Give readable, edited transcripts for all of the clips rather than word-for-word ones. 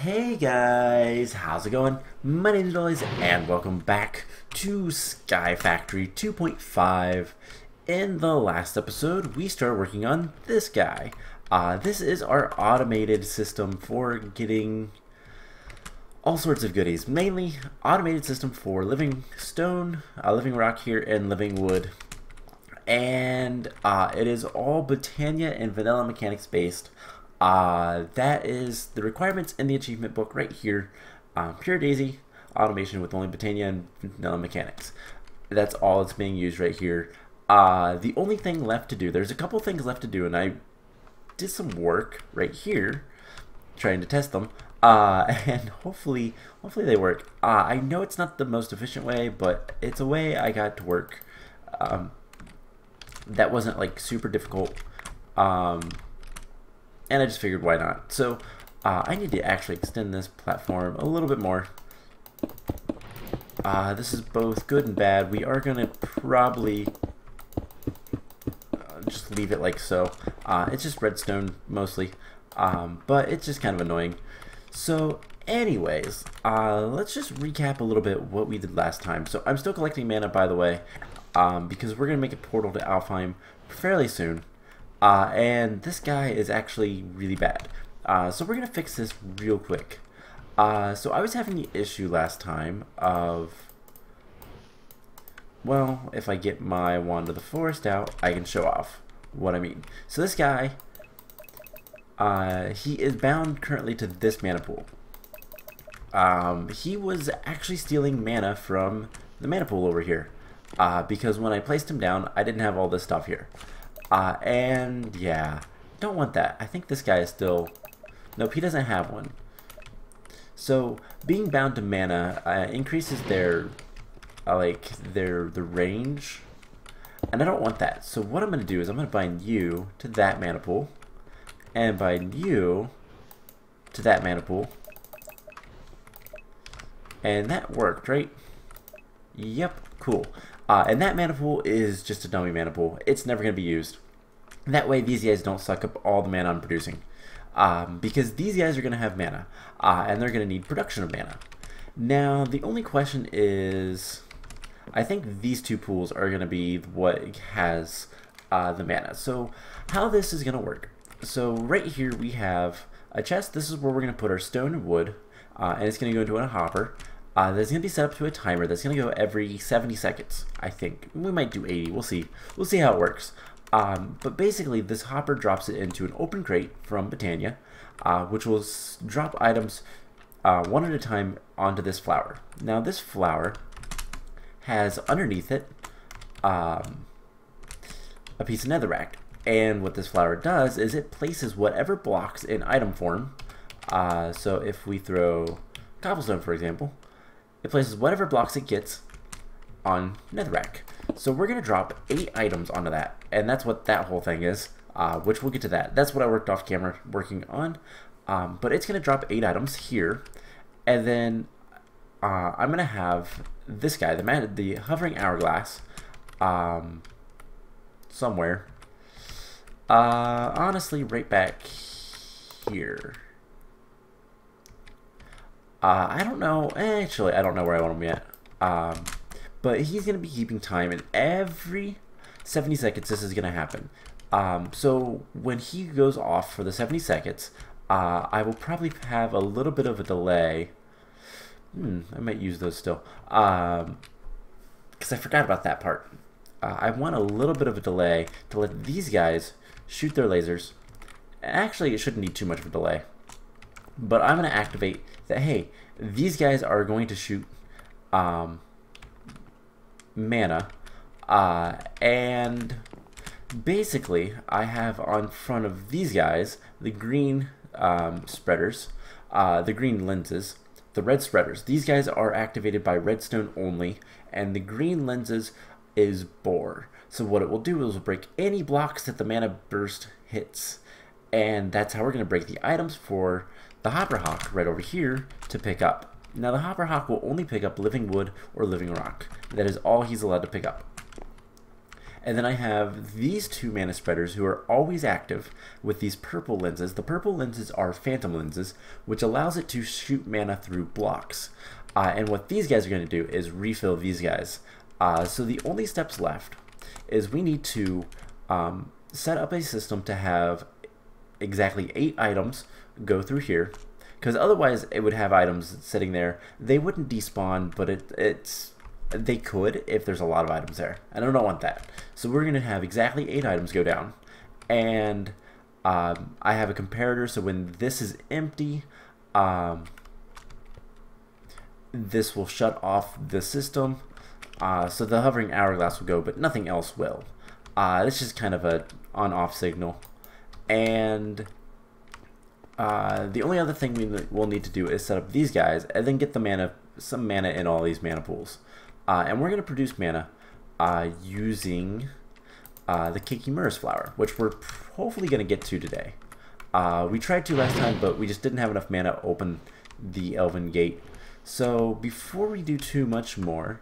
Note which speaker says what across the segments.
Speaker 1: Hey guys, how's it going? My name is Dollys and welcome back to Sky Factory 2.5. In the last episode, we started working on this guy. This is our automated system for getting all sorts of goodies. Mainly, automated system for living stone, living rock here, and living wood. And it is all Botania and vanilla mechanics based. That is the requirements in the achievement book right here. Pure Daisy automation with only Botania and vanilla mechanics. That's all that's being used right here. The only thing left to do, there's a couple things left to do, and I did some work right here trying to test them. And hopefully they work. I know it's not the most efficient way, but it's a way I got to work. That wasn't like super difficult. And I just figured why not. So I need to actually extend this platform a little bit more. This is both good and bad. We are going to probably just leave it like so. It's just redstone mostly, but it's just kind of annoying. So anyways, let's just recap a little bit what we did last time. So I'm still collecting mana, by the way, because we're going to make a portal to Alfheim fairly soon. And this guy is actually really bad. So we're going to fix this real quick. So I was having the issue last time of, well, if I get my Wand of the Forest out, I can show off what I mean. So this guy, he is bound currently to this mana pool. He was actually stealing mana from the mana pool over here. Because when I placed him down, I didn't have all this stuff here. And yeah, don't want that. I think this guy is still, nope, he doesn't have one. So being bound to mana increases their the range, and I don't want that. So what I'm going to do is I'm going to bind you to that mana pool, and bind you to that mana pool, and that worked, right? Yep, cool. And that mana pool is just a dummy mana pool. It's never going to be used. That way these guys don't suck up all the mana I'm producing. Because these guys are going to have mana. And they're going to need production of mana. Now, the only question is, I think these two pools are going to be what has the mana. So how this is going to work. So right here we have a chest. This is where we're going to put our stone and wood. And it's going to go into a hopper. That's going to be set up to a timer that's going to go every 70 seconds, I think. We might do 80. We'll see. We'll see how it works. But basically, this hopper drops it into an open crate from Botania, which will drop items one at a time onto this flower. Now, this flower has underneath it a piece of netherrack. And what this flower does is it places whatever blocks in item form. So if we throw cobblestone, for example, it places whatever blocks it gets on netherrack. So we're going to drop 8 items onto that, and that's what that whole thing is, which we'll get to that. That's what I worked off camera working on, but it's going to drop 8 items here, and then I'm going to have this guy, the hovering hourglass, somewhere, honestly right back here. I don't know, actually, I don't know where I want him yet. But he's going to be keeping time, and every 70 seconds this is going to happen. So when he goes off for the 70 seconds, I will probably have a little bit of a delay. I might use those still. Because I forgot about that part. I want a little bit of a delay to let these guys shoot their lasers. Actually, it shouldn't need too much of a delay. But I'm going to activate that, hey, these guys are going to shoot mana, and basically I have on front of these guys the green spreaders, the green lenses, the red spreaders. These guys are activated by redstone only, and the green lenses is bore. So what it will do is break any blocks that the mana burst hits, and that's how we're going to break the items for the Hopper Hawk right over here to pick up. Now the Hopper Hawk will only pick up living wood or living rock. That is all he's allowed to pick up. And then I have these 2 mana spreaders who are always active with these purple lenses. The purple lenses are phantom lenses, which allows it to shoot mana through blocks. And what these guys are going to do is refill these guys. So the only steps left is we need to set up a system to have exactly 8 items go through here, because otherwise it would have items sitting there. They wouldn't despawn, but they could if there's a lot of items there, and I don't want that. So we're going to have exactly 8 items go down, and I have a comparator, so when this is empty, this will shut off the system. So the hovering hourglass will go, but nothing else will. It's just kind of a on-off signal. And the only other thing we'll need to do is set up these guys, and then get some mana in all these mana pools. And we're going to produce mana using the Kekimurus flower, which we're hopefully going to get to today. We tried to last time, but we just didn't have enough mana to open the Elven Gate. So before we do too much more,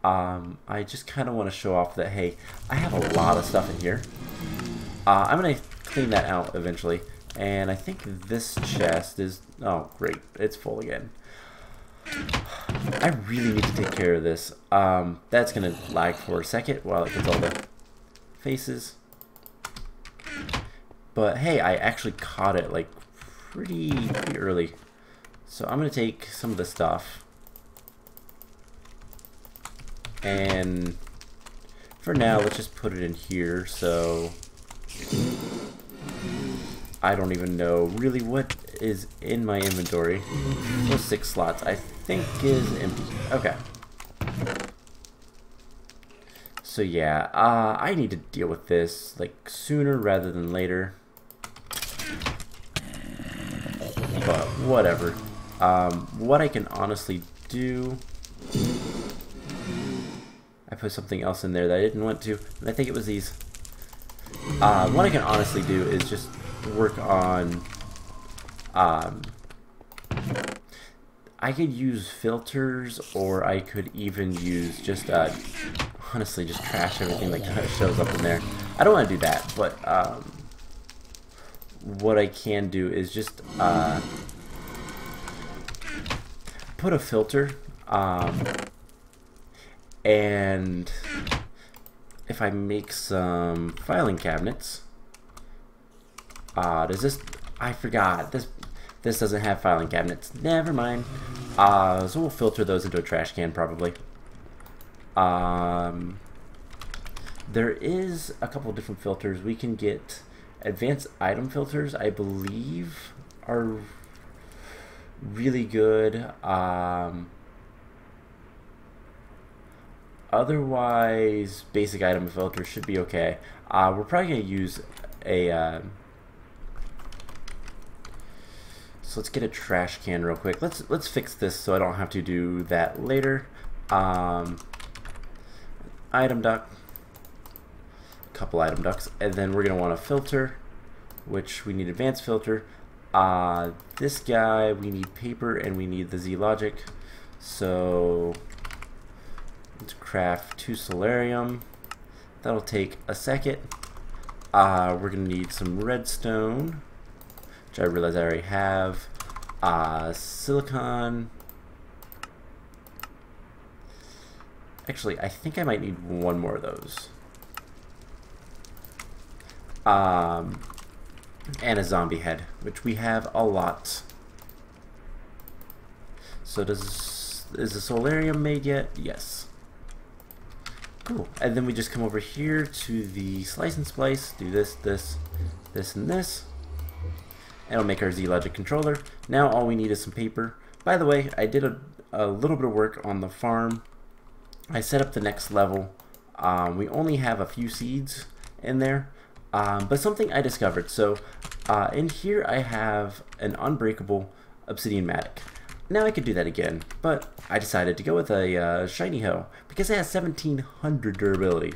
Speaker 1: I just kind of want to show off that, hey, I have a lot of stuff in here. I'm going to clean that out eventually. And I think this chest is... oh, great. It's full again. I really need to take care of this. That's going to lag for a second while it gets all the faces. But hey, I actually caught it like pretty early. So I'm going to take some of the stuff. And for now, let's just put it in here. So I don't even know really what is in my inventory. Those 6 slots I think is empty. Okay. So yeah, I need to deal with this like sooner rather than later. But whatever. What I can honestly do... I put something else in there that I didn't want to, and I think it was these. What I can honestly do is just work on... I could use filters, or I could even use just, honestly, just trash everything that kind of shows up in there. I don't want to do that, but what I can do is just put a filter, and if I make some filing cabinets, does this... I forgot, this doesn't have filing cabinets. Never mind. So we'll filter those into a trash can probably. There is a couple different filters. We can get advanced item filters, I believe, are really good. Otherwise, basic item filter should be okay. We're probably going to use a... so let's get a trash can real quick. Let's fix this so I don't have to do that later. Item duct. Couple item ducts. And then we're going to want a filter, which we need advanced filter. This guy, we need paper, and we need the Z-Logic. So... let's craft 2 solarium. That'll take a second. We're going to need some redstone, which I realize I already have. Silicon. Actually, I think I might need 1 more of those. And a zombie head, which we have a lot. So is the solarium made yet? Yes. Cool. And then we just come over here to the slice and splice, do this, this, this, and this. And it'll make our Z-Logic controller. Now all we need is some paper. By the way, I did a little bit of work on the farm. I set up the next level. We only have a few seeds in there, but something I discovered. So in here I have an unbreakable obsidian matic. Now I could do that again, but I decided to go with a shiny hoe because it has 1700 durability.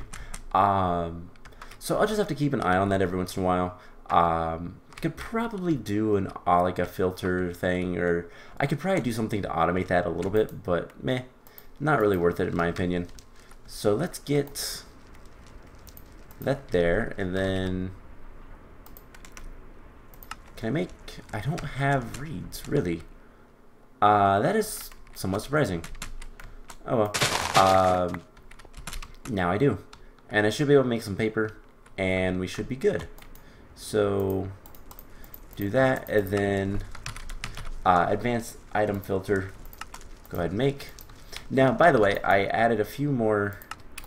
Speaker 1: So I'll just have to keep an eye on that every once in a while. Could probably do like a filter thing, or I could probably do something to automate that a little bit, but meh, not really worth it in my opinion. So let's get that there, and then can I make, I don't have reeds, really. That is somewhat surprising. Oh well. Now I do. And I should be able to make some paper, and we should be good. So, do that, and then advanced item filter, go ahead and make. Now, by the way, I added a few more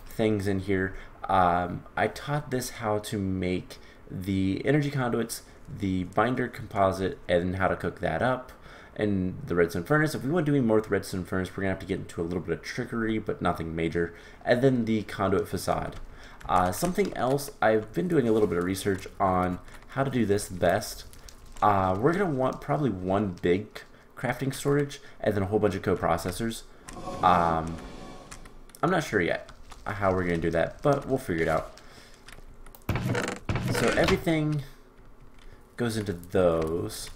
Speaker 1: things in here. I taught this how to make the energy conduits, the binder composite, and how to cook that up, and the redstone furnace. If we want to do any more with the redstone furnace, we're going to have to get into a little bit of trickery, but nothing major. And then the conduit facade. Something else, I've been doing a little bit of research on how to do this best. We're going to want probably one big crafting storage and then a whole bunch of co-processors. I'm not sure yet how we're going to do that, but we'll figure it out. So everything goes into those.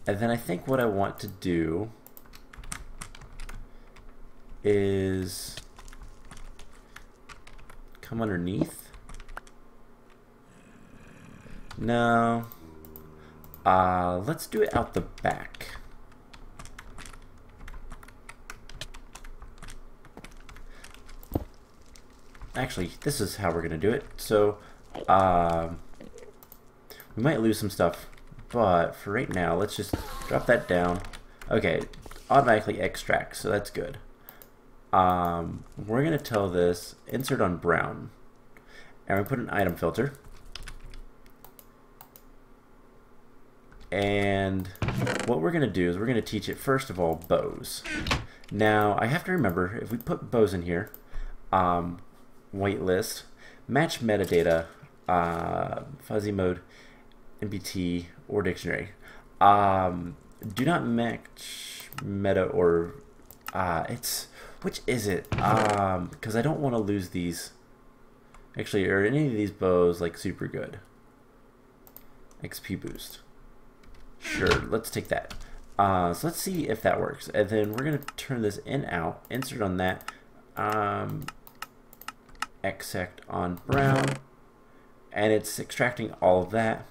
Speaker 1: And then I think what I want to do is come underneath. No. Let's do it out the back. Actually, this is how we're going to do it. So, we might lose some stuff, but for right now, let's just drop that down. Okay, automatically extract, so that's good. We're going to tell this, insert on brown, and we put an item filter. And what we're going to do is we're going to teach it, first of all, bows. Now, I have to remember, if we put bows in here, whitelist, match metadata, fuzzy mode, MBT, or dictionary. Do not match meta or which is it? Because I don't want to lose these. Actually, are any of these bows like super good? XP boost. Sure, let's take that. So let's see if that works. And then we're gonna turn this in out, insert on that, extract on brown, and it's extracting all of that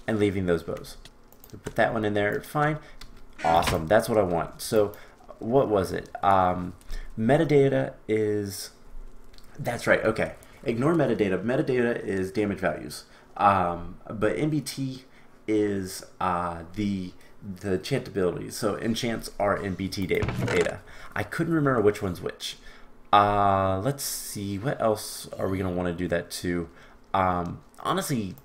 Speaker 1: and leaving those bows. So put that one in there, fine. Awesome, that's what I want. So what was it? Metadata is, that's right, okay. Ignore metadata. Metadata is damage values. But NBT is the enchant abilities. So enchants are NBT data. I couldn't remember which one's which. Let's see, what else are we going to want to do that to? Honestly,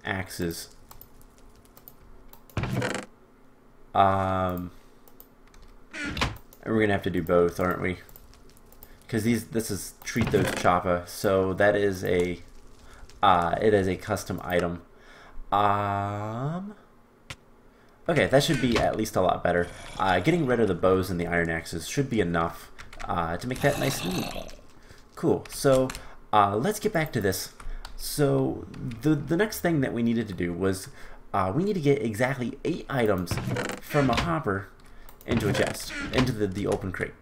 Speaker 1: axes. And we're going to have to do both, aren't we? Because this is treat those choppa, so that is a it is a custom item. Okay, that should be at least a lot better. Getting rid of the bows and the iron axes should be enough to make that nice and neat. Cool. So let's get back to this. So the next thing that we needed to do was we need to get exactly 8 items from a hopper into a chest, into the open crate.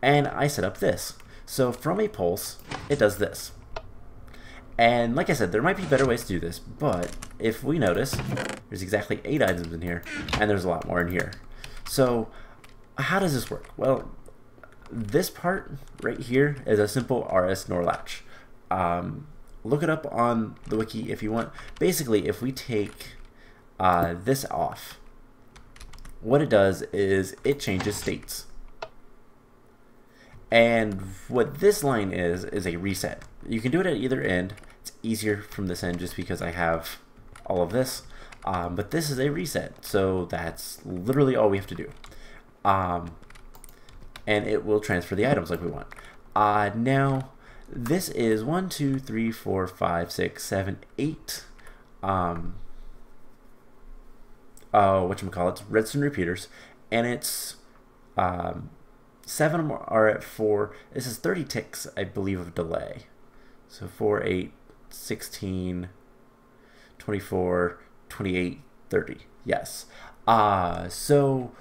Speaker 1: And I set up this. So from a pulse, it does this. And like I said, there might be better ways to do this, but if we notice, there's exactly 8 items in here, and there's a lot more in here. So how does this work? Well, this part right here is a simple RS NOR latch. Look it up on the wiki if you want. Basically, if we take this off, what it does is it changes states. And what this line is a reset. You can do it at either end. It's easier from this end just because I have all of this. But this is a reset, so that's literally all we have to do. And it will transfer the items like we want. Now, this is 1, 2, 3, 4, 5, 6, 7, 8. Whatchamacallit, redstone repeaters, and it's 7 of them are at 4. This is 30 ticks, I believe, of delay. So 4, 8, 16, 24, 28, 30. Yes. So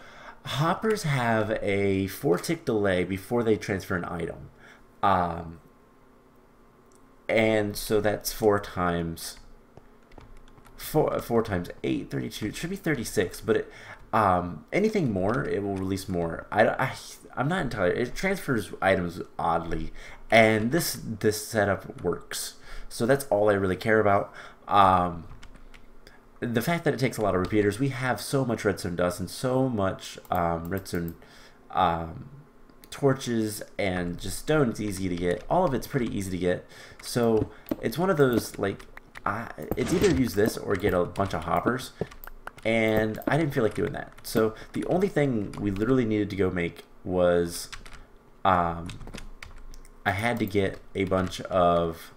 Speaker 1: Hoppers have a 4-tick delay before they transfer an item. Um, and so that's 4 times 8, 32. It should be 36, but anything more, it will release more. I'm not entirely. It transfers items oddly, and this setup works. So that's all I really care about. The fact that it takes a lot of repeaters, we have so much redstone dust and so much redstone torches and just stone. It's easy to get. All of it's pretty easy to get. So it's one of those, like, it's either use this or get a bunch of hoppers, and I didn't feel like doing that. So the only thing we literally needed to go make was I had to get a bunch of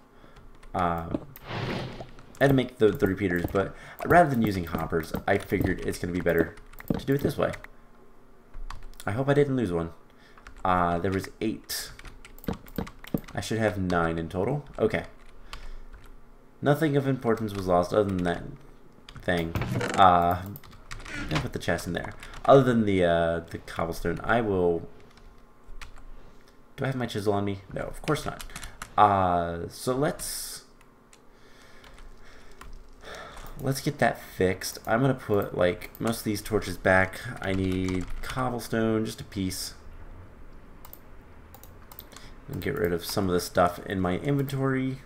Speaker 1: I had to make the repeaters, but rather than using hoppers, I figured it's going to be better to do it this way. I hope I didn't lose one. There was 8. I should have 9 in total. Okay. Nothing of importance was lost other than that thing. I'll put the chest in there. Other than the cobblestone, I will... Do I have my chisel on me? No, of course not. So let's get that fixed. I'm gonna put, like, most of these torches back. I need cobblestone, just a piece. And get rid of some of the stuff in my inventory.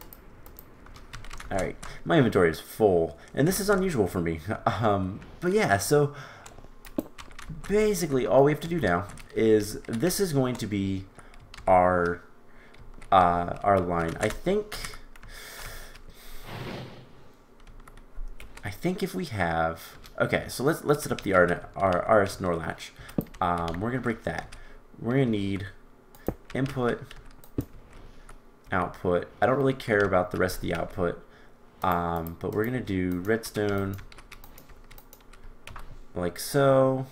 Speaker 1: Alright, my inventory is full, and this is unusual for me. But yeah, so basically all we have to do now is this is going to be our line. I think if we have, okay, so let's set up the our RS NOR latch. We're gonna break that. We're gonna need input, output. I don't really care about the rest of the output. But we're gonna do redstone like so,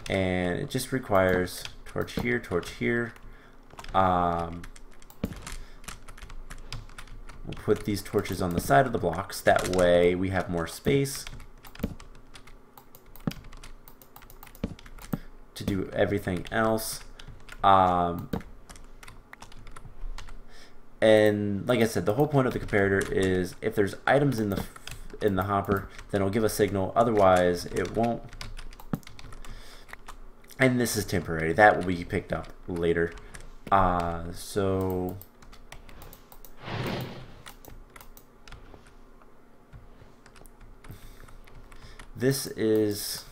Speaker 1: and it just requires torch here, torch here. We'll put these torches on the side of the blocks, that way we have more space to do everything else. And like I said, the whole point of the comparator is if there's items in the hopper, then it'll give a signal. Otherwise, it won't. And this is temporary. That will be picked up later. So this is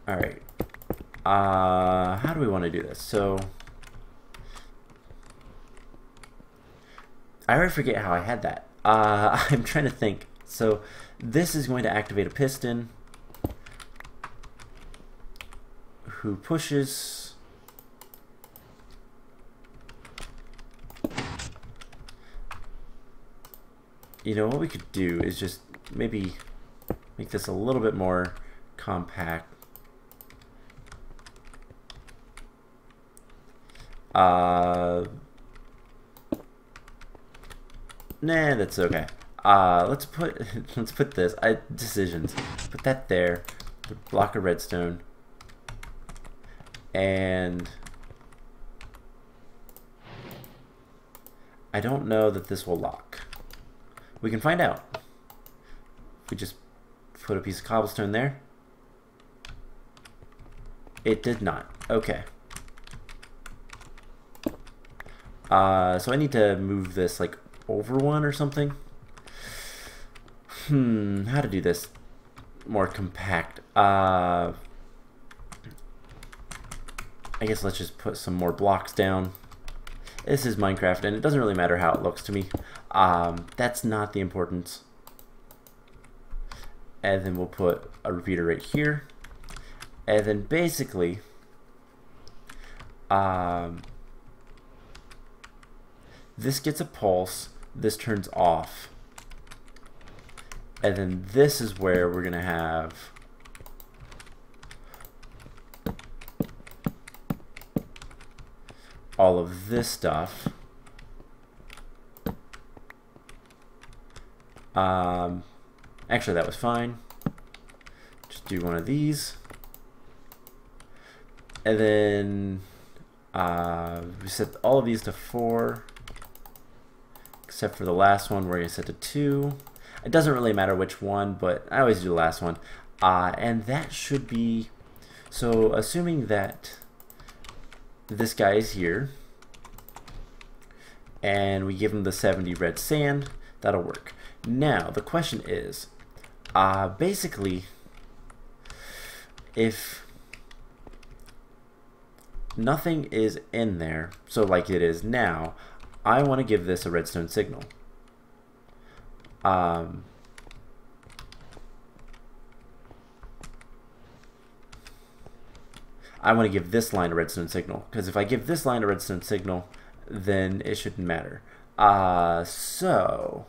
Speaker 1: all right. How do we want to do this? So I already forget how I had that. I'm trying to think. So this is going to activate a piston who pushes you know what we could do is just maybe make this a little bit more compact. Nah, that's okay. Let's put this. Decisions. Put that there. The block of redstone. And I don't know that this will lock. We can find out. If we just put a piece of cobblestone there. It did not. Okay. So I need to move this like over one or something. How to do this more compact? I guess let's just put some more blocks down. This is Minecraft, and it doesn't really matter how it looks to me. That's not the importance. And then we'll put a repeater right here. And then basically, this gets a pulse. This turns off. And then this is where we're going to have all of this stuff. And Actually, that was fine. Just do one of these. And then we set all of these to 4. Except for the last one, we're going to set to 2. It doesn't really matter which one, but I always do the last one. And that should be... So, assuming that this guy is here, and we give him the 70 red sand, that'll work. Now, the question is, basically, if nothing is in there, so like it is now, I want to give this a redstone signal. I want to give this line a redstone signal, because if I give this line a redstone signal, then it shouldn't matter. So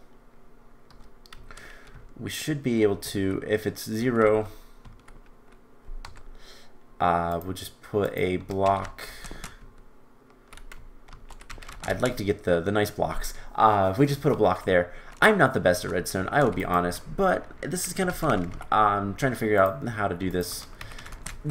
Speaker 1: we should be able to, if it's 0, we'll just put a block. I'd like to get the nice blocks. If we just put a block there, I'm not the best at redstone, I will be honest, but this is kind of fun. I'm trying to figure out how to do this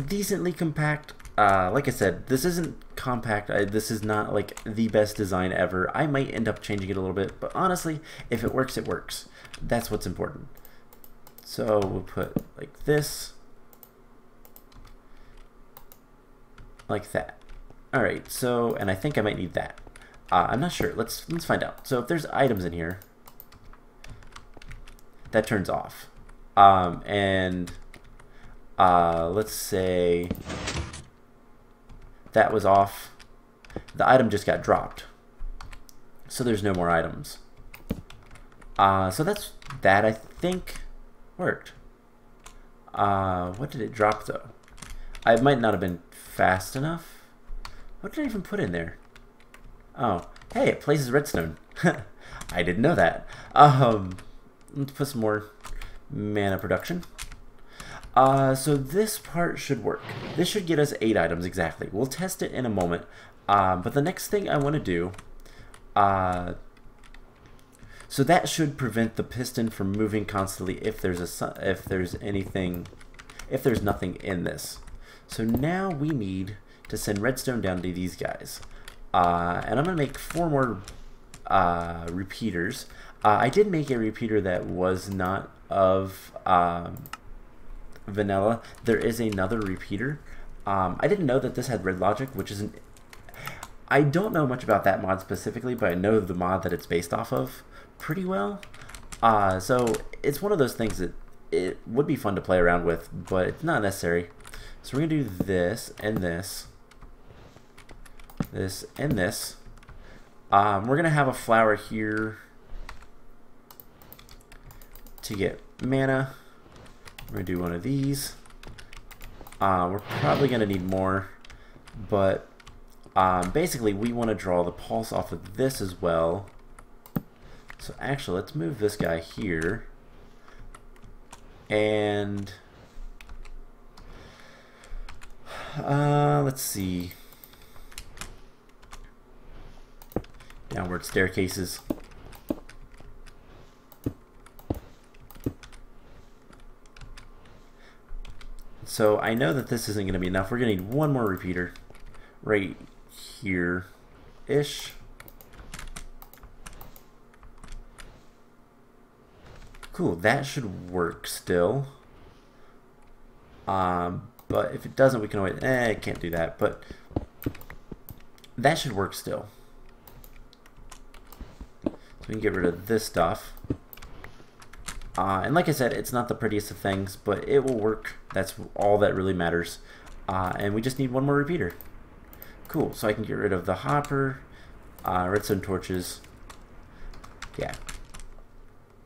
Speaker 1: decently compact. Like I said, this isn't compact. This is not like the best design ever. I might end up changing it a little bit, but honestly, if it works, it works. That's what's important. So we'll put like this, like that. All right. So, and I think I might need that. I'm not sure. Let's find out. So if there's items in here, that turns off. Let's say that was off. The item just got dropped. So there's no more items. So that I think worked. What did it drop though? I might not have been fast enough. What did I even put in there? Oh, hey, it places redstone. I didn't know that. Let's put some more mana production. So this part should work. This should get us 8 items exactly. We'll test it in a moment. But the next thing I want to do, so that should prevent the piston from moving constantly if there's nothing in this. So now we need to send redstone down to these guys. And I'm going to make 4 more repeaters. I did make a repeater that was not of vanilla. There is another repeater. I didn't know that this had red logic, which isn't... I don't know much about that mod specifically, but I know the mod that it's based off of pretty well. So it's one of those things that it would be fun to play around with, but it's not necessary. So we're going to do this and this. This and this. We're going to have a flower here to get mana. We're going to do one of these. We're probably going to need more, but basically we want to draw the pulse off of this as well. So actually, let's move this guy here. And let's see. Downward staircases. So I know that this isn't going to be enough. We're going to need one more repeater right here-ish. Cool, that should work still. But if it doesn't, we can always... I can't do that, but that should work still. So we can get rid of this stuff. And like I said, it's not the prettiest of things, but it will work. That's all that really matters. And we just need one more repeater. Cool, so I can get rid of the hopper, redstone torches. Yeah.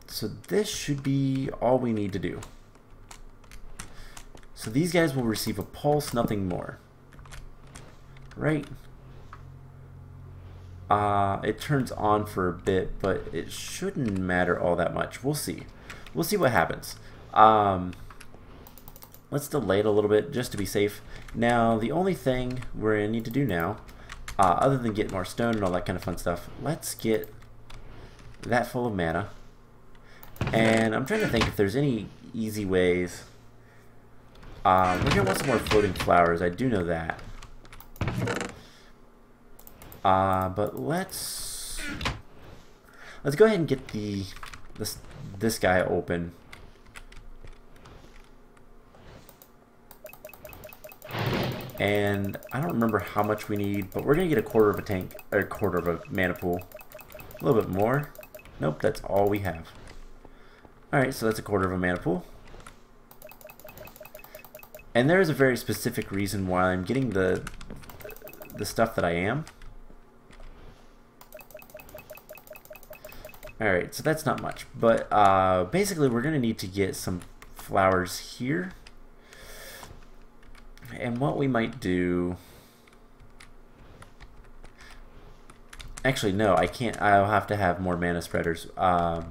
Speaker 1: So this should be all we need to do. So these guys will receive a pulse, nothing more. Right? It turns on for a bit, but it shouldn't matter all that much. We'll see. We'll see what happens. Let's delay it a little bit just to be safe. Now, the only thing we're going to need to do now, other than get more stone and all that kind of fun stuff, let's get that full of mana. And I'm trying to think if there's any easy ways. We're going to want some more floating flowers. I do know that. But let's go ahead and get this guy open. And I don't remember how much we need, but we're gonna get a quarter of a tank, or a quarter of a mana pool. A little bit more. Nope, that's all we have. Alright, so that's a quarter of a mana pool. And there is a very specific reason why I'm getting the stuff that I am. Alright, so that's not much. But basically we're gonna need to get some flowers here. And what we might do... Actually, no, I can't. I'll have to have more mana spreaders. I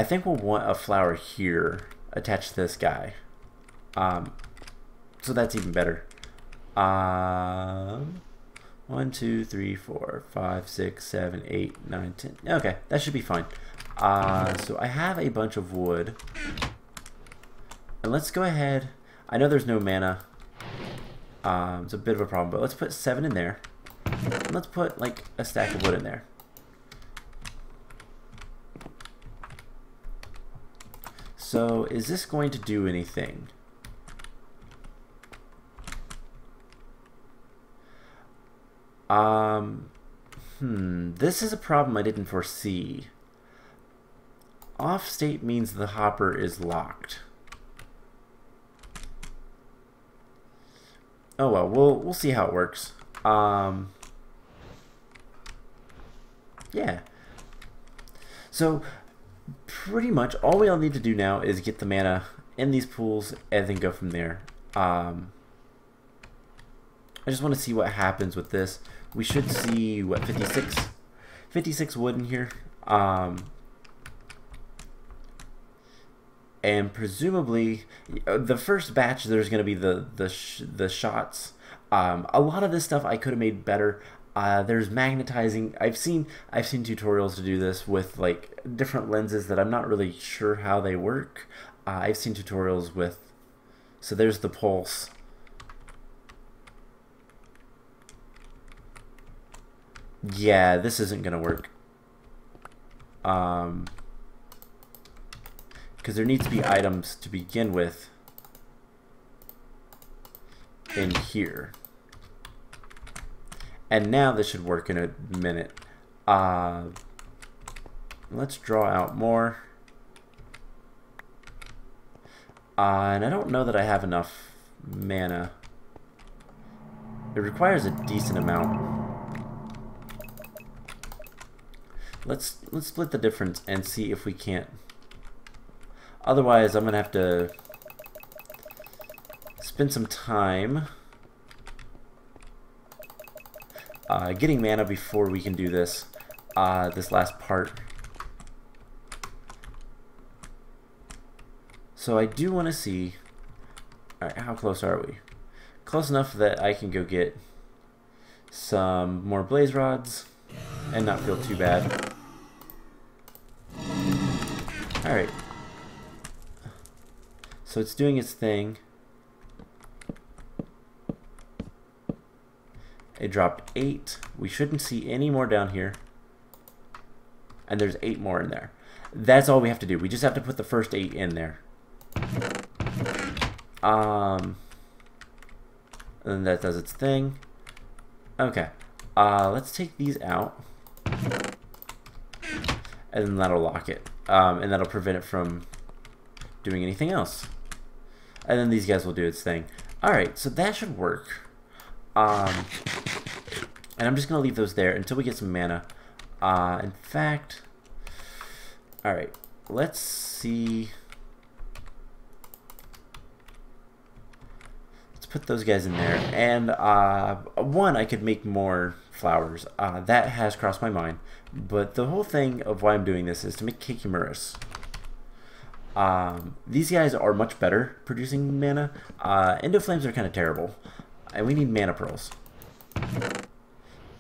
Speaker 1: think we'll want a flower here attached to this guy. So that's even better. 1, 2, 3, 4, 5, 6, 7, 8, 9, 10. Okay, that should be fine. So I have a bunch of wood. And let's go ahead... I know there's no mana. It's a bit of a problem, but let's put 7 in there. And let's put like a stack of wood in there. So is this going to do anything? This is a problem I didn't foresee. Off state means the hopper is locked. Oh well, we'll see how it works. Yeah. So pretty much all we all need to do now is get the mana in these pools and then go from there. I just want to see what happens with this. We should see what 56 wood in here. And presumably, the first batch there's going to be the shots. A lot of this stuff I could have made better. There's magnetizing. I've seen tutorials to do this with like different lenses that I'm not really sure how they work. I've seen tutorials with. So there's the pulse. Yeah, this isn't going to work. Because there needs to be items to begin with in here. And now this should work in a minute. Let's draw out more. And I don't know that I have enough mana. It requires a decent amount. Let's split the difference and see if we can't. Otherwise, I'm going to have to spend some time getting mana before we can do this, this last part. So I do want to see, alright, how close are we? Close enough that I can go get some more blaze rods and not feel too bad. Alright. So it's doing its thing. It dropped 8. We shouldn't see any more down here. And there's 8 more in there. That's all we have to do. We just have to put the first 8 in there. And that does its thing. Okay. Let's take these out. And then that'll lock it. And that'll prevent it from doing anything else. And then these guys will do its thing. Alright, so that should work. And I'm just going to leave those there until we get some mana. In fact, alright, let's see. Let's put those guys in there. And one, I could make more flowers. That has crossed my mind. But the whole thing of why I'm doing this is to make Kekimurus. These guys are much better producing mana. Endo Flames are kind of terrible. And we need mana pearls.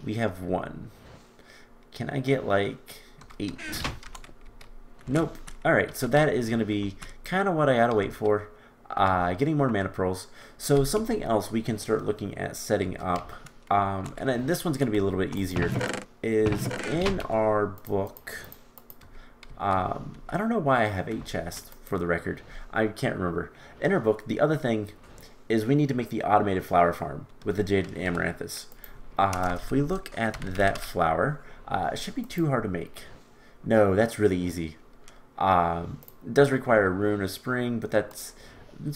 Speaker 1: We have 1. Can I get like 8? Nope. Alright, so that is going to be kind of what I gotta wait for. Getting more mana pearls. So something else we can start looking at setting up, and then this one's going to be a little bit easier, is in our book. I don't know why I have 8 chests, for the record. I can't remember. In our book, the other thing is we need to make the automated flower farm with the Jaded Amaranthus. If we look at that flower, it shouldn't be too hard to make. No, that's really easy. It does require a rune of spring, but it's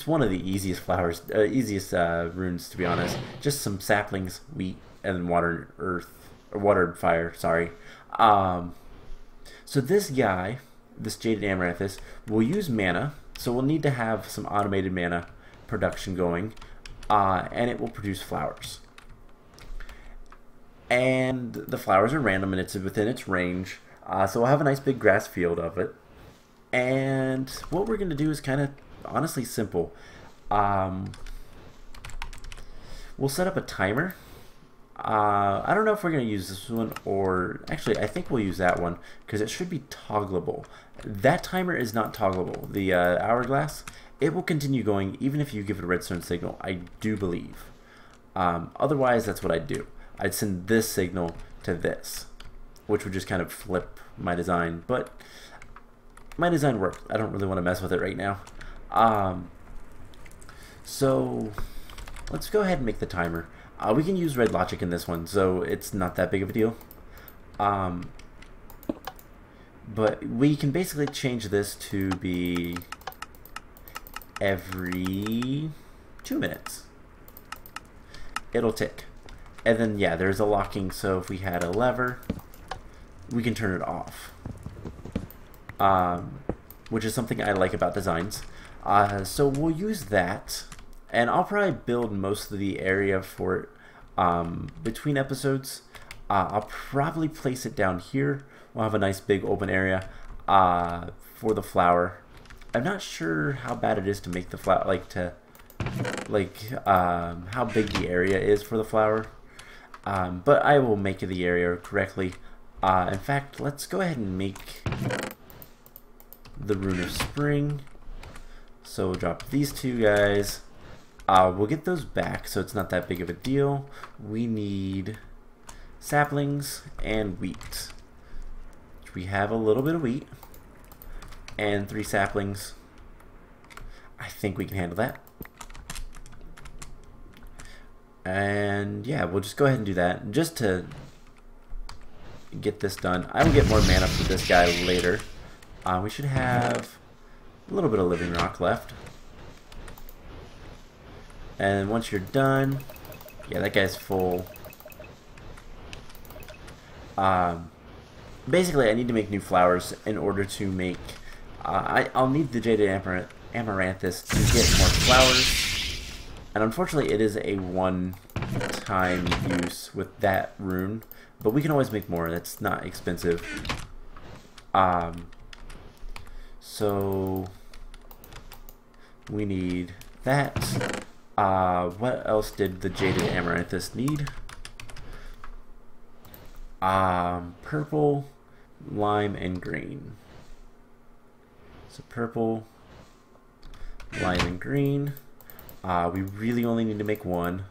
Speaker 1: one of the easiest flowers, runes, to be honest. Just some saplings, wheat, and watered earth, or watered fire. Sorry. So this guy, this Jaded Amaranthus, will use mana. So we'll need to have some automated mana production going, and it will produce flowers. And the flowers are random, and it's within its range. So we'll have a nice big grass field of it. And what we're going to do is kind of honestly simple. We'll set up a timer. I don't know if we're going to use this one, or actually I think we'll use that one because it should be toggleable. That timer is not toggleable. The hourglass, it will continue going even if you give it a redstone signal, I do believe. Otherwise, that's what I'd do. I'd send this signal to this, which would just kind of flip my design, but my design worked. I don't really want to mess with it right now. So let's go ahead and make the timer. We can use red logic in this one, so it's not that big of a deal. But we can basically change this to be every 2 minutes. It'll tick. And then, yeah, there's a locking, so if we had a lever, we can turn it off. Which is something I like about designs. So we'll use that, and I'll probably build most of the area for it between episodes. I'll probably place it down here. We'll have a nice big open area for the flower. I'm not sure how bad it is to make the flower, how big the area is for the flower. But I will make the area correctly. In fact, let's go ahead and make the Rune of Spring. So we'll drop these two guys. We'll get those back, so it's not that big of a deal. We need saplings and wheat. We have a little bit of wheat and 3 saplings. I think we can handle that. And yeah, we'll just go ahead and do that just to get this done. I will get more mana for this guy later. We should have a little bit of living rock left. And once you're done, yeah, that guy's full. Basically, I need to make new flowers in order to make... I'll need the Jaded Amaranthus to get more flowers. And unfortunately, it is a one-time use with that rune. But we can always make more. That's not expensive. So we need that. What else did the Jaded Amaranthus need? Purple, lime, and green. So purple, lime, and green. We really only need to make one.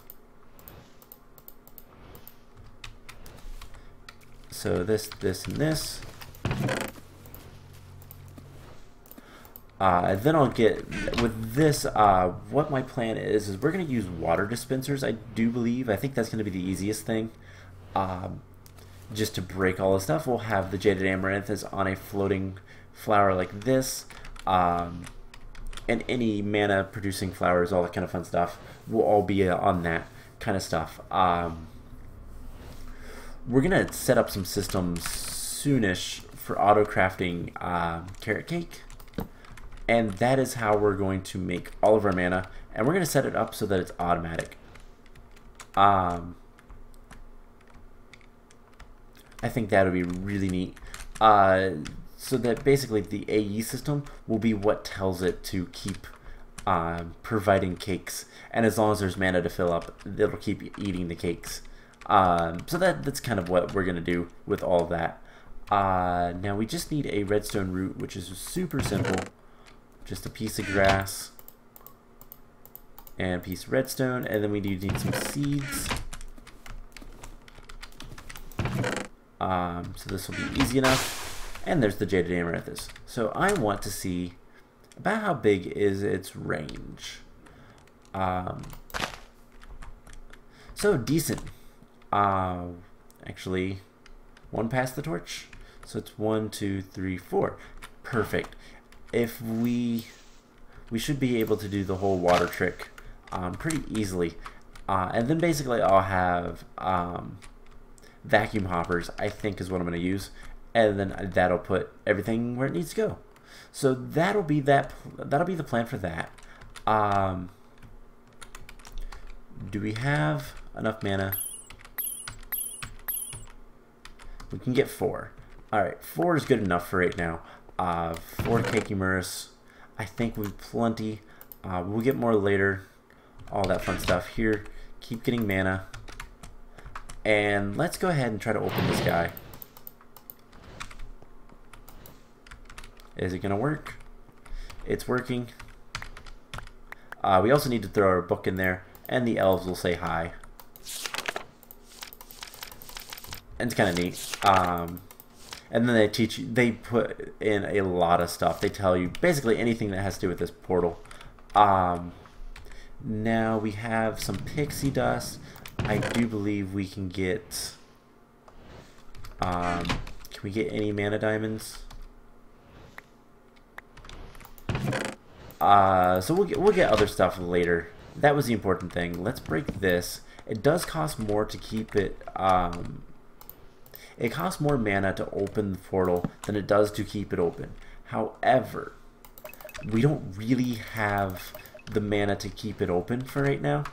Speaker 1: So this, and this. Then I'll get, with this, what my plan is we're going to use water dispensers, I do believe. I think that's going to be the easiest thing. Just to break all the stuff, we'll have the Jaded Amaranthus on a floating flower like this. And any mana producing flowers, all that kind of fun stuff, will all be on that kind of stuff. We're going to set up some systems soonish for auto crafting carrot cake. And that is how we're going to make all of our mana. And we're going to set it up so that it's automatic. I think that would be really neat. So that basically the AE system will be what tells it to keep providing cakes. And as long as there's mana to fill up, it'll keep eating the cakes. So that's kind of what we're going to do with all of that. Now we just need a redstone root, which is super simple. Just a piece of grass and a piece of redstone, and then we do need some seeds. So this will be easy enough. And there's the jaded amethyst. So I want to see about how big is its range. So decent. Actually, one past the torch. So it's 1, 2, 3, 4. Perfect. If we should be able to do the whole water trick pretty easily. And then basically I'll have vacuum hoppers, I think is what I'm going to use. And then that'll put everything where it needs to go. So that'll be the plan for that. Do we have enough mana? We can get 4. Alright, 4 is good enough for right now. 4 Kekimurus. I think we've plenty. We'll get more later. All that fun stuff. Here, keep getting mana. And let's go ahead and try to open this guy. Is it going to work? It's working. We also need to throw our book in there, and the elves will say hi. And it's kind of neat. And then they teach you, they put in a lot of stuff. They tell you basically anything that has to do with this portal. Now we have some pixie dust. I do believe we can get, can we get any mana diamonds? So we'll get other stuff later. That was the important thing. Let's break this. It does cost more to keep it, it costs more mana to open the portal than it does to keep it open. However, we don't really have the mana to keep it open for right now.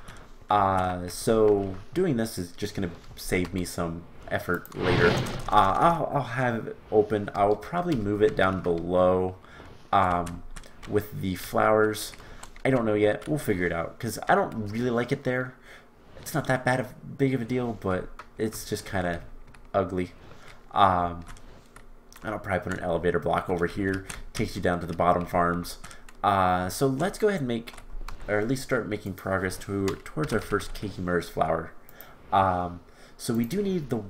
Speaker 1: So doing this is just going to save me some effort later. I'll have it open. I'll probably move it down below with the flowers. I don't know yet. We'll figure it out because I don't really like it there. It's not that big of a deal, but it's just kind of ugly. And I'll probably put an elevator block over here. Takes you down to the bottom farms. So let's go ahead and make, or at least start making progress towards our first Kekimurus flower. So we do need the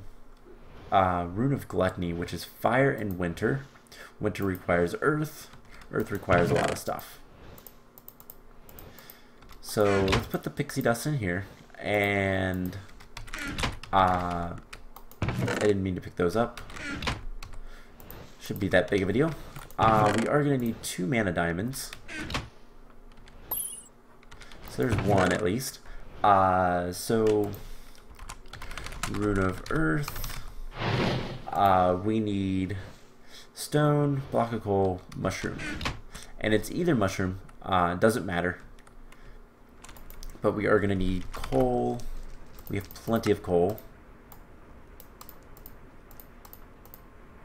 Speaker 1: Rune of Gluttony, which is fire and winter. Winter requires earth. Earth requires a lot of stuff. So let's put the pixie dust in here. And I didn't mean to pick those up. Shouldn't be that big of a deal. We are going to need 2 mana diamonds. So there's 1 at least. So Rune of Earth. We need stone, block of coal, mushroom. And it's either mushroom, doesn't matter. But we are going to need coal. We have plenty of coal.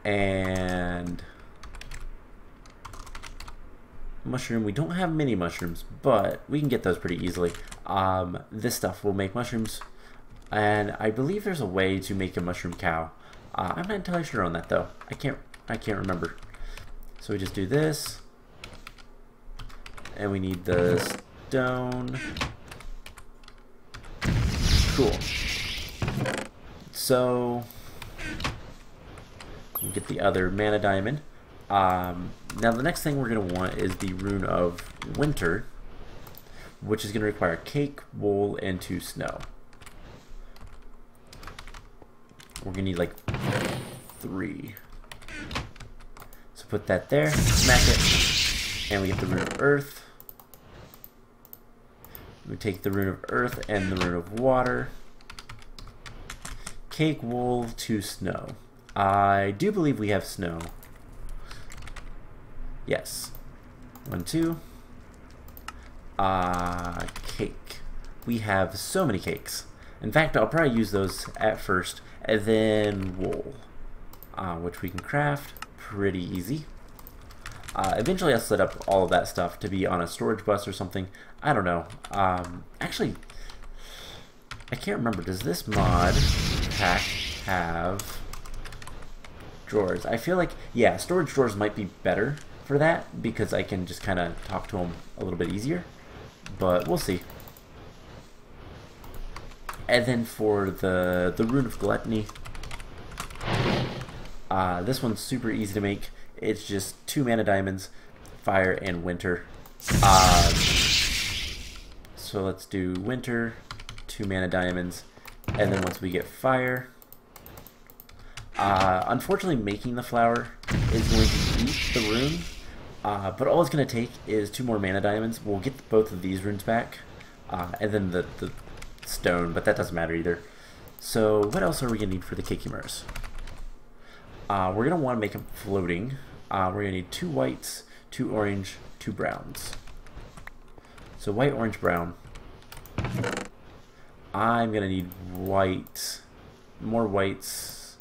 Speaker 1: And mushroom, we don't have many mushrooms, but we can get those pretty easily. This stuff will make mushrooms, and I believe there's a way to make a mushroom cow. I'm not entirely sure on that though. I can't remember. So we just do this, and we need the stone. Cool. So we get the other mana diamond. Now the next thing we're going to want is the Rune of Winter, which is going to require cake, wool, and 2 snow. We're going to need like 3. So put that there, smack it, and we get the Rune of Earth. We take the Rune of Earth and the Rune of Water. Cake, wool, 2 snow. I do believe we have snow. Yes. 1, 2. Cake. We have so many cakes. In fact, I'll probably use those at first, and then wool, which we can craft pretty easy. Eventually I'll set up all of that stuff to be on a storage bus or something. I don't know. Actually, I can't remember. Does this mod pack have drawers. I feel like, yeah, storage drawers might be better for that because I can just kind of talk to him a little bit easier. But we'll see. And then for the Rune of Gluttony, this one's super easy to make. It's just 2 mana diamonds, fire, and winter. So let's do winter, 2 mana diamonds, and then once we get fire, unfortunately making the flower is going to eat the rune, but all it's going to take is 2 more mana diamonds. We'll get both of these runes back, and then the stone, but that doesn't matter either. So what else are we going to need for the Kekimurus? We're going to want to make them floating. We're going to need 2 whites, 2 orange, 2 browns. So white, orange, brown. I'm going to need white, more whites.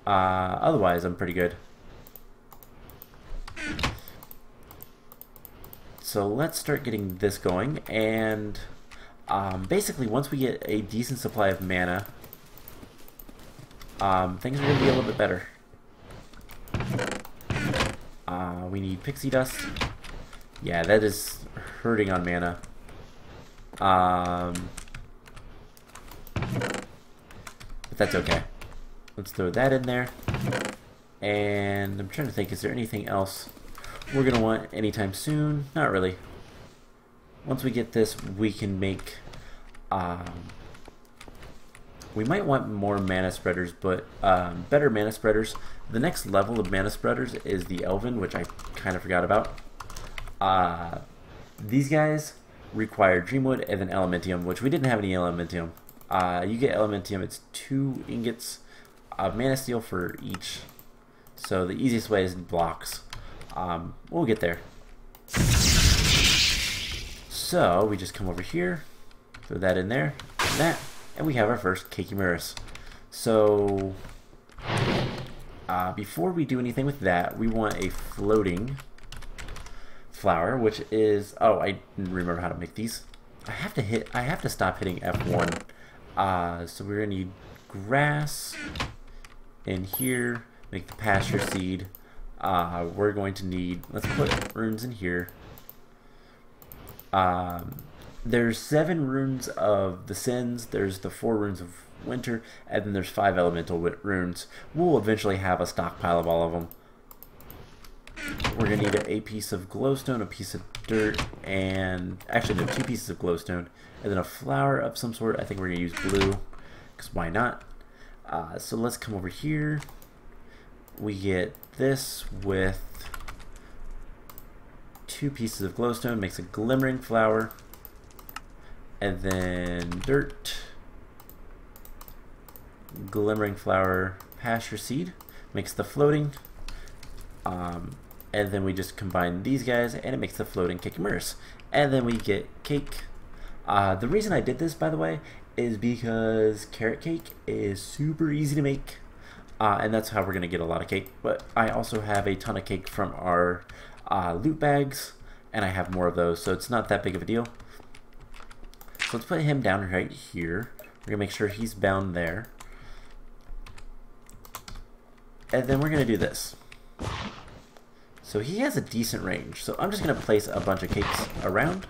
Speaker 1: Otherwise, I'm pretty good. So let's start getting this going, and basically once we get a decent supply of mana, things are going to be a little bit better. We need pixie dust. Yeah, that is hurting on mana. But that's okay. Let's throw that in there. And I'm trying to think, is there anything else we're going to want anytime soon? Not really. Once we get this, we can make... we might want more mana spreaders, but better mana spreaders. The next level of mana spreaders is the Elven, which I kind of forgot about. These guys require Dreamwood and then Elementium, which we didn't have any Elementium. You get Elementium, it's 2 ingots of mana steel for each. So the easiest way is blocks. We'll get there. So we just come over here, throw that in there, and that, and we have our first Kekimurus. So before we do anything with that, we want a floating flower, which is, oh, I didn't remember how to make these. I have to stop hitting F1. So we're gonna need grass in here, make the pasture seed. We're going to need, let's put runes in here. There's 7 runes of the Sins, there's the 4 runes of Winter, and then there's 5 elemental runes. We'll eventually have a stockpile of all of them. We're going to need a piece of glowstone, a piece of dirt, and actually no, 2 pieces of glowstone, and then a flower of some sort. I think we're going to use blue, because why not? So let's come over here. We get this with 2 pieces of glowstone, makes a glimmering flower, and then dirt, glimmering flower, pasture seed, makes the floating, and then we just combine these guys and it makes the floating Kekimurus. And then we get cake. The reason I did this, by the way, is because carrot cake is super easy to make, and that's how we're going to get a lot of cake. But I also have a ton of cake from our loot bags, and I have more of those, so it's not that big of a deal. So let's put him down right here. We're going to make sure he's bound there. And then we're going to do this. So he has a decent range, so I'm just going to place a bunch of cakes around.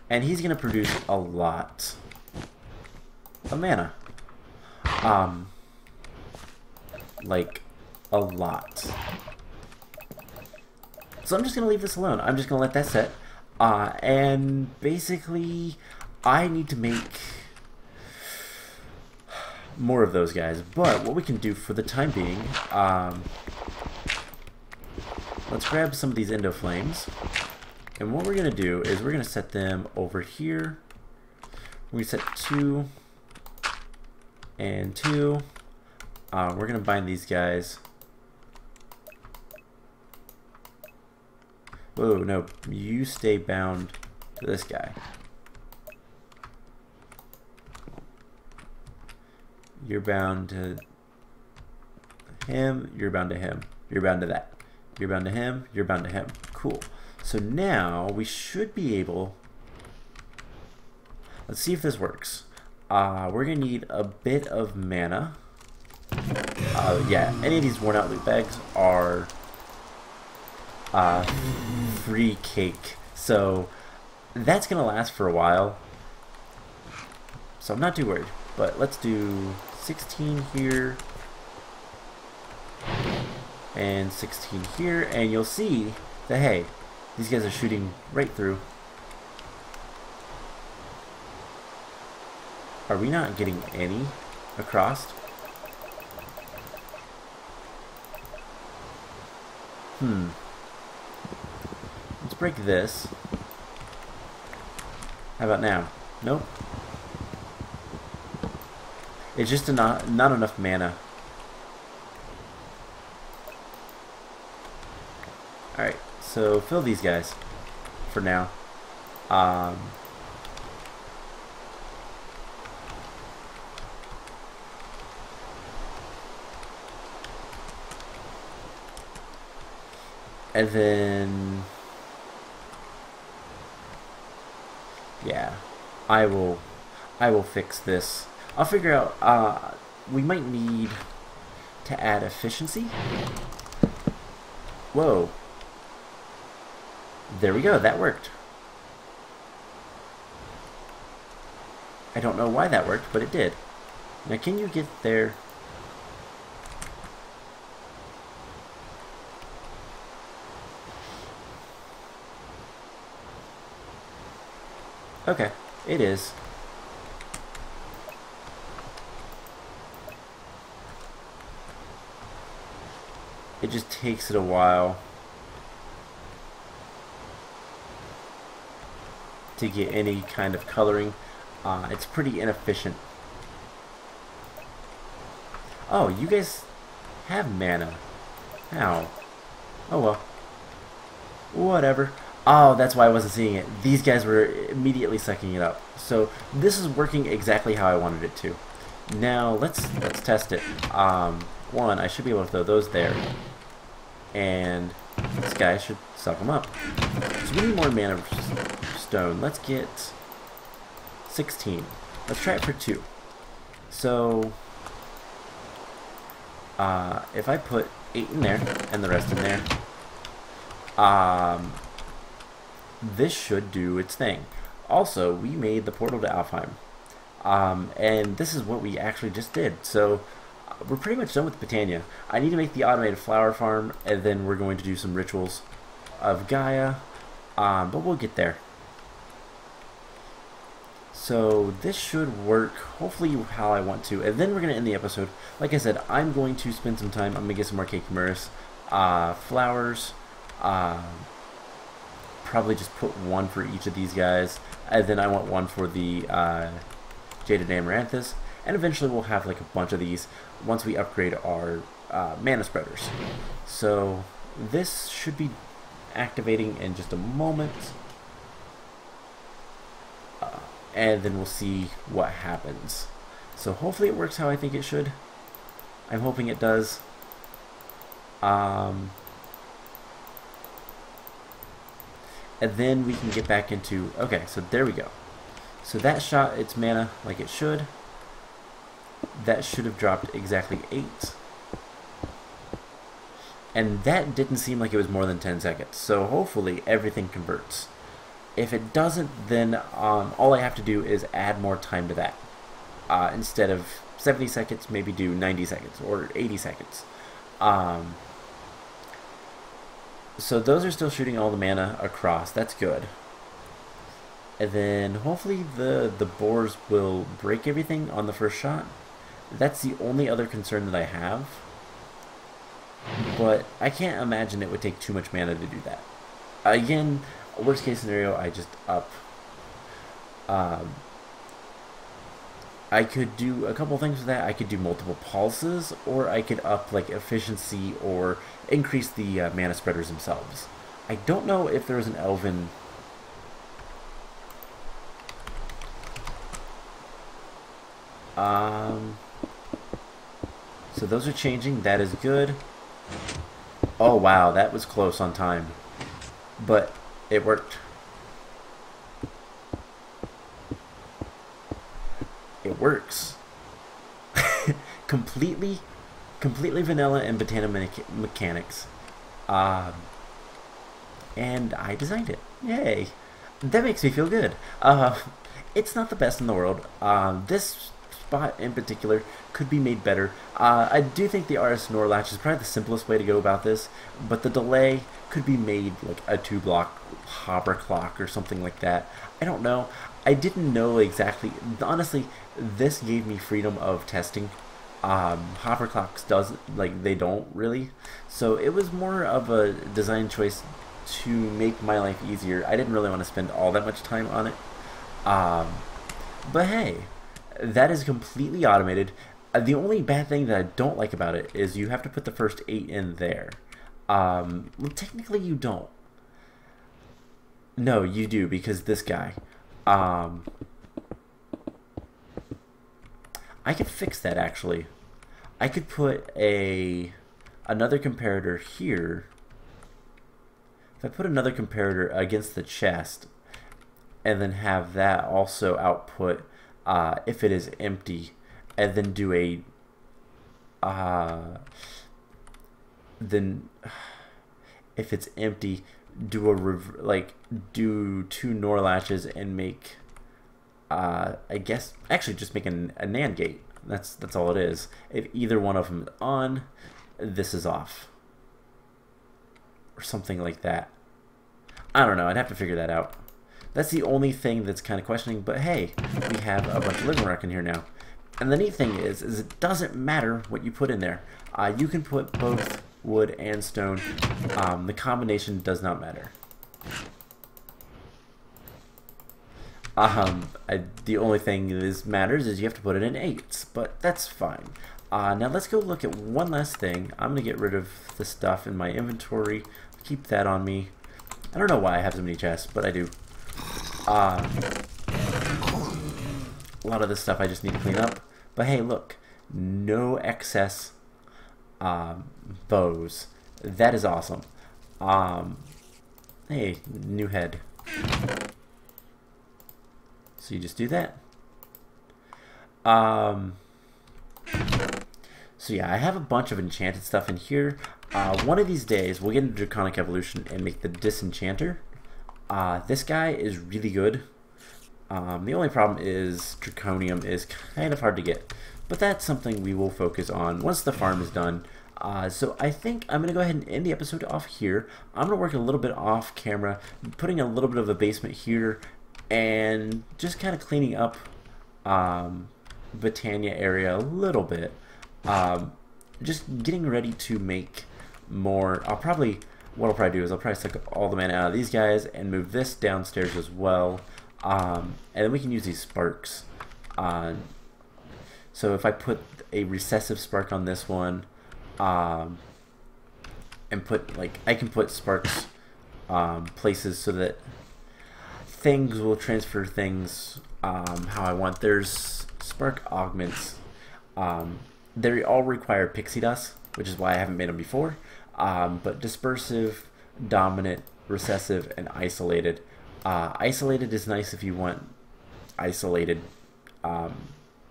Speaker 1: And he's going to produce a lot of mana. Like, a lot. So I'm just going to leave this alone. I'm just going to let that set. And basically, I need to make more of those guys. But what we can do for the time being, let's grab some of these Endo Flames. And what we're going to do is we're going to set them over here. We set 2 and 2. We're going to bind these guys. Whoa, no, you stay bound to this guy. You're bound to him, you're bound to him, you're bound to that. You're bound to him, you're bound to him. Cool. So now we should be able, let's see if this works. We're going to need a bit of mana. Yeah, any of these worn out loot bags are free cake. So that's going to last for a while. So I'm not too worried. But let's do 16 here. And 16 here. And you'll see that, hey, these guys are shooting right through. Are we not getting any across? Let's break this. How about now? Nope. It's just not enough mana. Alright, so fill these guys for now. And then, yeah, I will fix this. I'll figure out, we might need to add efficiency. Whoa. There we go, that worked. I don't know why that worked, but it did. Now can you get there? Okay, it is. It just takes it a while to get any kind of coloring. It's pretty inefficient. Oh, you guys have mana. How? Oh well. Whatever. Oh, that's why I wasn't seeing it. These guys were immediately sucking it up. So this is working exactly how I wanted it to. Now let's test it. One, I should be able to throw those there, and this guy should suck them up. So we need more mana stone. Let's get 16. Let's try it for 2. So if I put 8 in there and the rest in there, this should do its thing. Also, we made the portal to Alfheim, and this is what we actually just did. So we're pretty much done with Britannia. I need to make the automated flower farm, and then we're going to do some rituals of Gaia, but we'll get there. So this should work, hopefully how I want to, and then we're going to end the episode. Like I said, I'm going to spend some time, I'm going to get some more Kekimurus, flowers, probably just put 1 for each of these guys, and then I want 1 for the Jaded Amaranthus, and eventually we'll have like a bunch of these once we upgrade our mana spreaders. So this should be activating in just a moment, and then we'll see what happens. So hopefully it works how I think it should. I'm hoping it does. And then we can get back into, okay, so there we go. So that shot its mana like it should. That should have dropped exactly 8. And that didn't seem like it was more than 10 seconds. So hopefully everything converts. If it doesn't, then all I have to do is add more time to that. Instead of 70 seconds, maybe do 90 seconds or 80 seconds. So those are still shooting all the mana across. That's good. And then hopefully the boars will break everything on the first shot. That's the only other concern that I have. But I can't imagine it would take too much mana to do that. Again, worst case scenario, I just up. I could do a couple things with that. I could do multiple pulses, or I could up like efficiency or increase the mana spreaders themselves. I don't know if there's an elven. So those are changing. That is good. Oh wow, that was close on time, but it worked. It works. Completely completely vanilla and mechanics. Um, and I designed it. Yay! That makes me feel good. It's not the best in the world. This spot in particular could be made better. I do think the RS NOR latch is probably the simplest way to go about this, but the delay could be made like a 2-block hopper clock or something like that. I don't know. I didn't know exactly. Honestly, this gave me freedom of testing. Hopper clocks they don't really. So it was more of a design choice to make my life easier. I didn't really want to spend all that much time on it. But hey, that is completely automated. The only bad thing that I don't like about it is you have to put the first 8 in there. Well, technically you don't. No, you do, because this guy. I could fix that actually. I could put another comparator here. If I put another comparator against the chest, and then have that also output if it is empty, and then do a then if it's empty, do do 2 NOR latches and make I guess actually just make a NAND gate. That's all it is. If either one of them is on, this is off, or something like that. I don't know. I'd have to figure that out. That's the only thing that's kind of questioning, but hey, we have a bunch of living rock in here now. And the neat thing is it doesn't matter what you put in there. You can put both wood and stone. The combination does not matter. The only thing that matters is you have to put it in 8s, but that's fine. Now let's go look at one last thing. I'm going to get rid of the stuff in my inventory. Keep that on me. I don't know why I have so many chests, but I do. A lot of this stuff I just need to clean up. But hey, look. No excess bows. That is awesome. Hey, new head. So you just do that. So yeah, I have a bunch of enchanted stuff in here. One of these days, we'll get into Draconic Evolution and make the Disenchanter. This guy is really good. The only problem is Draconium is kind of hard to get. But that's something we will focus on once the farm is done. So I think I'm going to go ahead and end the episode off here. I'm going to work a little bit off camera, putting a little bit of a basement here, and just kind of cleaning up Botania area a little bit. Just getting ready to make more. What I'll probably do is I'll probably suck up all the mana out of these guys and move this downstairs as well. And then we can use these sparks. So if I put a recessive spark on this one, and put I can put sparks places so that things will transfer things how I want. There's spark augments. They all require pixie dust, which is why I haven't made them before. But dispersive, dominant, recessive, and isolated. Isolated is nice if you want isolated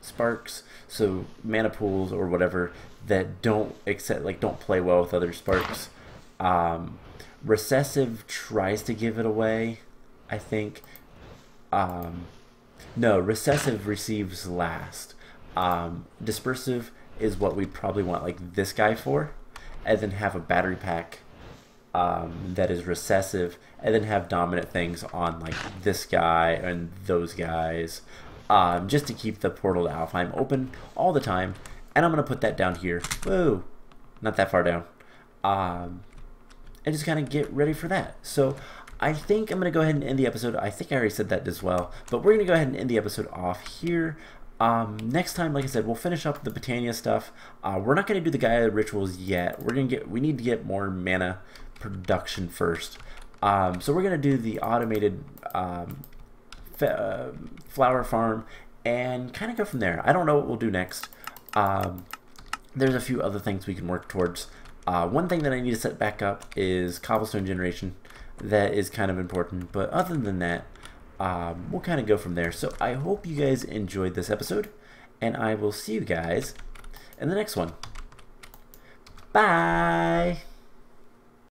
Speaker 1: sparks, so mana pools or whatever that don't play well with other sparks. Recessive tries to give it away, I think. No, recessive receives last. Dispersive is what we probably want like this guy for, and then have a battery pack that is recessive, and then have dominant things on like this guy and those guys, just to keep the portal to Alfheim open all the time. And I'm going to put that down here. Whoa, not that far down. And just kind of get ready for that. So I think I'm going to go ahead and end the episode. I think I already said that as well, but we're going to go ahead and end the episode off here. Next time, like I said, we'll finish up the Botania stuff. We're not going to do the Gaia rituals yet. We need to get more mana production first. So we're going to do the automated flower farm and kind of go from there. I don't know what we'll do next. There's a few other things we can work towards. One thing that I need to set back up is cobblestone generation. That is kind of important, but other than that, we'll kind of go from there. So I hope you guys enjoyed this episode, and I will see you guys in the next one. Bye!